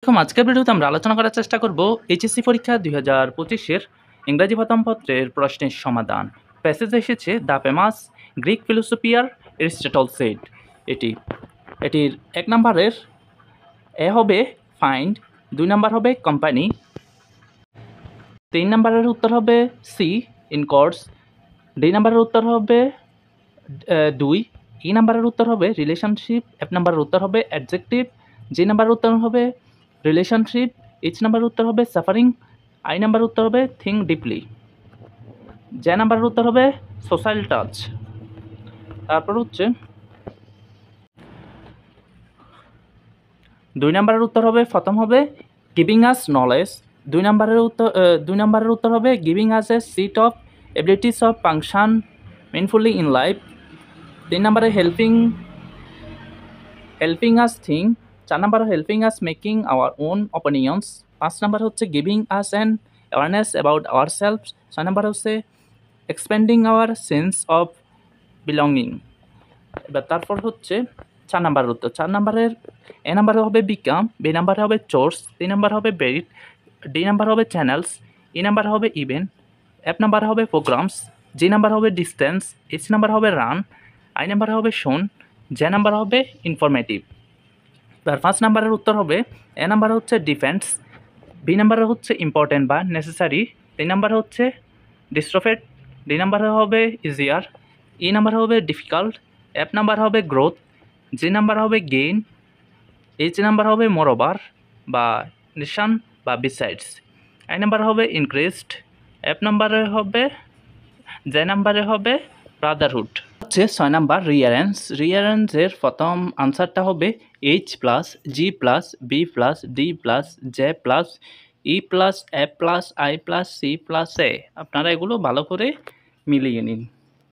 আলাইকুম। আজকের ভিডিওতে আমরা আলোচনা করার চেষ্টা করব এইচএসসি পরীক্ষা 2025-এর ইংরেজি প্রথম পত্রের প্রশ্নের সমাধান। প্যাসেজ এসেছে the famous Greek philosopher Aristotle said. এটির 1 নম্বরের এ হবে ফাইন্ড, 2 নম্বর হবে কোম্পানি, 3 নম্বরের উত্তর হবে সি ইন কোর্স, ডি নম্বরের উত্তর হবে 2, ই নাম্বারের উত্তর হবে রিলেশনশিপ, এফ নাম্বারের উত্তর হবে অ্যাডজেক্টিভ, জি নাম্বারের উত্তর হবে রিলেশনশিপ, এইচ নাম্বারের উত্তর হবে সাফারিং, আই নাম্বারের উত্তর হবে থিঙ্ক ডিপলি, জে নাম্বারের উত্তর হবে সোশ্যাল টাচ। তারপর হচ্ছে 2 নাম্বারের উত্তর হবে, প্রথম হবে গিভিং আস নলেজ, 2 নাম্বারের উত্তর হবে giving us a set of abilities of function meaningfully in life, 3 নম্বরে হেল্পিং আস থিঙ্ক, 4 নম্বর helping us making our own opinions, 5 নম্বর হচ্ছে giving us an awareness about our self, 6 নম্বর হচ্ছে expanding our sense of belonging. এবার তারপর হচ্ছে 4 নম্বরের উত্তর, 4 নম্বরের এ নাম্বারে হবে বিকাম, বি নাম্বারে হবে চোর্স, 3 নাম্বার হবে বেরিট, ডি নাম্বার হবে চ্যানেলস, ই নাম্বার হবে ইভেন্ট, এফ নাম্বার হবে প্রোগ্রামস, জি নাম্বার হবে ডিস্টেন্স, এইচ নাম্বার হবে রান, আই নাম্বার হবে শোন, জে নাম্বার হবে ইনফরমেটিভ। এবার 5 নাম্বারের উত্তর হবে এ নাম্বার হচ্ছে ডিফেন্স, বি নাম্বারে হচ্ছে ইম্পর্টেন্ট বা নেসেসারি, 3 নাম্বার হচ্ছে ডিস্ট্রোফেট, ডি নাম্বারে হবে ইজিয়ার, ই নাম্বার হবে ডিফিকাল্ট, এফ নাম্বার হবে গ্রোথ, জি নাম্বার হবে গেইন, এইচ নাম্বার হবে মোরওভার বা নিশান বা বিসাইডস, আই নাম্বার হবে ইনক্রিজড, এফ নাম্বারে হবে, জে নাম্বারে হবে ব্রাদারহুড। হচ্ছে 6 নাম্বার রিয়ারেন্সের প্রথম আনসারটা হবে H plus G plus B plus D plus J plus E plus F plus I plus C plus A. আপনারা এগুলো ভালো করে মিলিয়ে নিন।